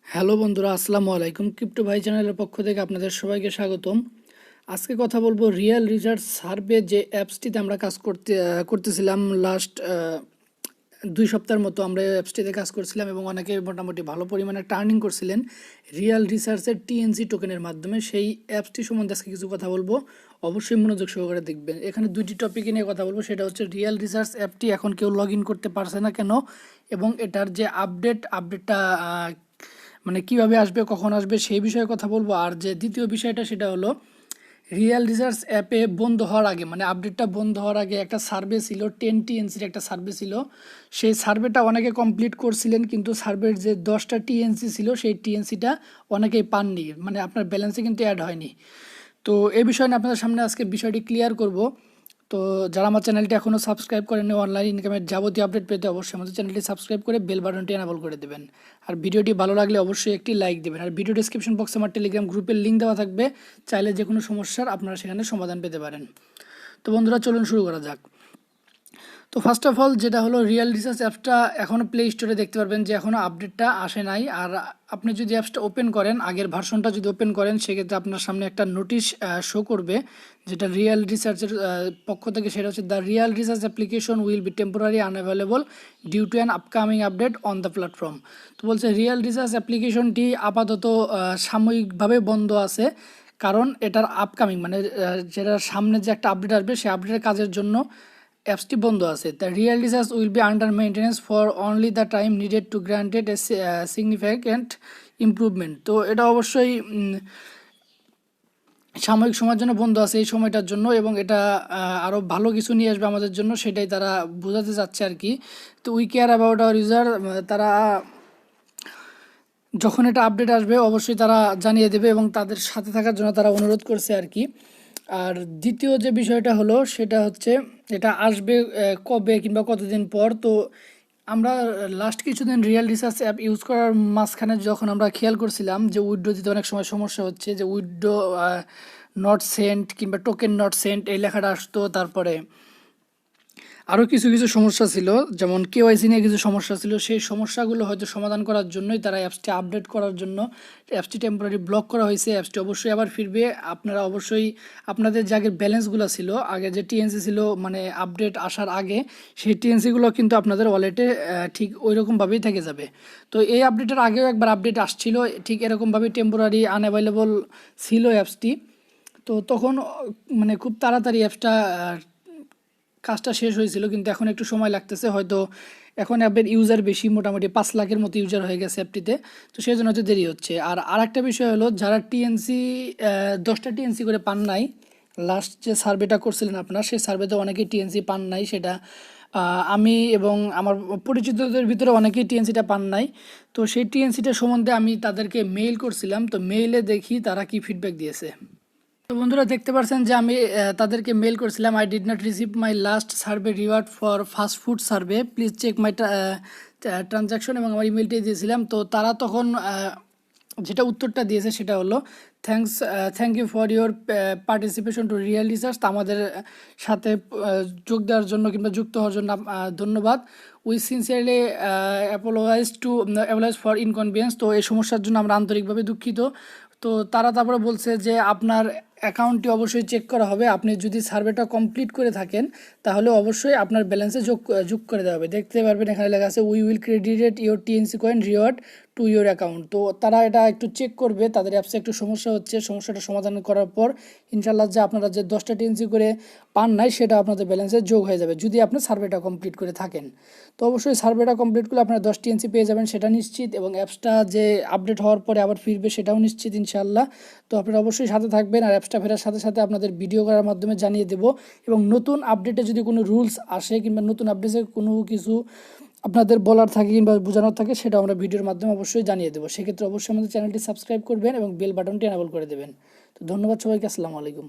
Hello বন্ধুরা, আসসালামু আলাইকুম। ক্রিপ্টো ভাই চ্যানেলের পক্ষ থেকে আপনাদের সবাইকে স্বাগতম। আজকে কথা বলবো রিয়েল রিসার্চ সার্ভে যে অ্যাপসটিতে আমরা কাজ করতেছিলাম লাস্ট 2 সপ্তাহের মতো আমরা এই অ্যাপসটিতে কাজ করছিলাম এবং অনেকে মোটামুটি ভালো পরিমাণে টার্নিং করছিলেন রিয়েল রিসার্চের টিএনসি টোকেনের মাধ্যমে। সেই অ্যাপসটি সম্বন্ধে আজকে কিছু কথা বলবো, অবশ্যই মনোযোগ সহকারে দেখবেন। এখানে দুইটি টপিকে নিয়ে কথা বলবো, সেটা হচ্ছে রিয়েল রিসার্চ অ্যাপটি এখন কেউ লগ ইন করতে পারছে না কেন, এবং এটার যে আপডেটটা মানে কিভাবে আসবে, কখন আসবে, সেই বিষয়ে কথা বলবো। আর যে দ্বিতীয় বিষয়টা সেটা হলো রিয়েল রিসার্চ অ্যাপে বন্ধ হওয়ার আগে, মানে আপডেটটা বন্ধ হওয়ার আগে একটা সার্ভে ছিল, 10 TNCর একটা সার্ভে ছিল। সেই সার্ভেটা অনেকে কমপ্লিট করছিলেন, কিন্তু সার্ভের যে 10টা টিএনসি ছিল সেই টিএনসিটা অনেকেই পাননি, মানে আপনার ব্যালেন্সে কিন্তু অ্যাড হয়নি। তো এই বিষয়ে নিয়ে আপনাদের সামনে আজকে বিষয়টি ক্লিয়ার করব। তো যারা আমার চ্যানেলটি এখনও সাবস্ক্রাইব করেন, অনলাইন ইনকামের যাবতীয় আপডেট পেতে অবশ্যই আমাদের চ্যানেলটি সাবস্ক্রাইব করে বেল বাটনটি এনাবল করে দেবেন। আর ভিডিওটি ভালো লাগলে অবশ্যই একটি লাইক দেবেন। আর ভিডিও ডিসক্রিপশন বক্সে আমার টেলিগ্রাম গ্রুপের লিঙ্ক দেওয়া থাকবে, চাইলে যে কোনো সমস্যার আপনারা সেখানে সমাধান পেতে পারেন। তো বন্ধুরা, চলুন শুরু করা যাক। তো ফার্স্ট অফ অল যেটা হলো, রিয়েল রিসার্চ অ্যাপসটা এখনও প্লে স্টোরে দেখতে পারবেন যে এখনও আপডেটটা আসে নাই। আর আপনি যদি অ্যাপসটা ওপেন করেন, আগের ভার্সনটা যদি ওপেন করেন, সেক্ষেত্রে আপনার সামনে একটা নোটিশ শো করবে, যেটা রিয়েল রিসার্চের পক্ষ থেকে। সেটা হচ্ছে the real research application will be temporary unavailable due to an upcoming update on the platform. তো বলছে রিয়েল রিসার্চ অ্যাপ্লিকেশনটি আপাতত সাময়িকভাবে বন্ধ আছে, কারণ এটার আপকামিং মানে যেটার সামনে যে একটা আপডেট আসবে, সেই আপডেটের কাজের জন্য অ্যাপসটি বন্ধ আছে। The real research will be under maintenance for only the time needed to granted a significant improvement. তো এটা অবশ্যই সাময়িক সময়ের জন্য বন্ধ আছে, এই সময়টার জন্য, এবং এটা আরও ভালো কিছু নিয়ে আসবে আমাদের জন্য, সেটাই তারা বোঝাতে চাচ্ছে আর কি। তো we care about our user, তারা যখন এটা আপডেট আসবে অবশ্যই তারা জানিয়ে দেবে এবং তাদের সাথে থাকার জন্য তারা অনুরোধ করছে আর কি। আর দ্বিতীয় যে বিষয়টা হলো সেটা হচ্ছে এটা আসবে কবে কিংবা কতদিন পর। তো আমরা লাস্ট কিছুদিন রিয়েল রিসার্চ অ্যাপ ইউজ করার মাঝখানে যখন আমরা খেয়াল করছিলাম যে উইথড্র দিতে অনেক সময় সমস্যা হচ্ছে, যে উইথড্র নট সেন্ট কিংবা টোকেন নট সেন্ট এই লেখাটা আসতো। তারপরে আরও কিছু কিছু সমস্যা ছিল, যেমন কেওয়াইসি নিয়ে কিছু সমস্যা ছিল। সেই সমস্যাগুলো হয়তো সমাধান করার জন্যই তারা অ্যাপসটি আপডেট করার জন্য অ্যাপসটি টেম্পোরারি ব্লক করা হয়েছে। অ্যাপসটি অবশ্যই আবার ফিরবে। আপনারা অবশ্যই আপনাদের যে আগের ব্যালেন্সগুলো ছিল, আগে যে টিএনসি ছিল মানে আপডেট আসার আগে, সেই টিএনসিগুলো কিন্তু আপনাদের ওয়ালেটে ঠিক ওই রকমভাবেই থেকে যাবে। তো এই আপডেটের আগেও একবার আপডেট আসছিল, ঠিক এরকমভাবেই টেম্পোরারি আনঅ্যাভেলেবল ছিল অ্যাপসটি। তো তখন মানে খুব তাড়াতাড়ি অ্যাপসটা কাজটা শেষ হয়েছিল, কিন্তু এখন একটু সময় লাগতেছে। হয়তো এখন অ্যাপের ইউজার বেশি, মোটামুটি 5 লাখের মতো ইউজার হয়ে গেছে অ্যাপটিতে, তো সেই জন্য হয়তো দেরি হচ্ছে। আর আরেকটা বিষয় হলো, যারা টিএনসি 10টা টিএনসি করে পান নাই, লাস্ট যে সার্ভেটা করছিলেন আপনারা, সেই সার্ভেতে অনেকেই টিএনসি পান নাই। সেটা আমি এবং আমার পরিচিতদের ভিতরে অনেকেই টিএনসিটা পান নাই। তো সেই টিএনসিটা সম্বন্ধে আমি তাদেরকে মেইল করছিলাম, তো মেইলে দেখি তারা কি ফিডব্যাক দিয়েছে। তো বন্ধুরা, দেখতে পাচ্ছেন যে আমি তাদেরকে মেল করেছিলাম, I did not receive my last survey reward for fast food survey, please check my transaction, এবং আমার ইমেলটাই দিয়েছিলাম। তো তারা তখন যেটা উত্তরটা দিয়েছে সেটা হলো, thank you for your participation to real research. আমাদের সাথে যোগ দেওয়ার জন্য কিংবা যুক্ত হওয়ার জন্য ধন্যবাদ। We sincerely apologise for inconvenience. তো এই সমস্যার জন্য আমরা আন্তরিকভাবে দুঃখিত। তো তারা তারপরে বলছে যে আপনার অ্যাকাউন্টটি অবশ্যই চেক করা হবে। আপনি যদি সার্ভেটা কমপ্লিট করে থাকেন তাহলে অবশ্যই আপনার ব্যালেন্সে যোগ করে দেওয়া হবে। দেখতে পারবেন এখানে লেখা আছে we will credited your TNC coin reward to your account. তো তারা এটা একটু চেক করবে, তাদের অ্যাপসে একটু সমস্যা হচ্ছে, সমস্যাটা সমাধান করার পর ইনশাল্লাহ যে আপনারা যে 10টা টিএনসি করে পান নাই সেটা আপনাদের ব্যালেন্সে যোগ হয়ে যাবে, যদি আপনি সার্ভেটা কমপ্লিট করে থাকেন। তো অবশ্যই সার্ভেটা কমপ্লিট করলে আপনারা 10 টিএনসি পেয়ে যাবেন, সেটা নিশ্চিত, এবং অ্যাপসটা যে আপডেট হওয়ার পরে আবার ফিরবে সেটাও নিশ্চিত ইনশাল্লাহ। তো আপনারা অবশ্যই সাথে থাকবেন, আর অ্যাপসটা ফেরার সাথে সাথে আপনাদের ভিডিও করার মাধ্যমে জানিয়ে দেবো। এবং নতুন আপডেটে যদি কোনো রুলস আসে কিংবা নতুন আপডেটে কোনো কিছু আপনাদের বলার থাকে কিংবা বোঝানোর থাকে, সেটা আমরা ভিডিওর মাধ্যমে অবশ্যই জানিয়ে দেবো। সেক্ষেত্রে অবশ্যই আমাদের চ্যানেলটি সাবস্ক্রাইব করবেন এবং বেল বাটনটি এনাবল করে দেবেন। তো ধন্যবাদ সবাইকে, আসসালামু আলাইকুম।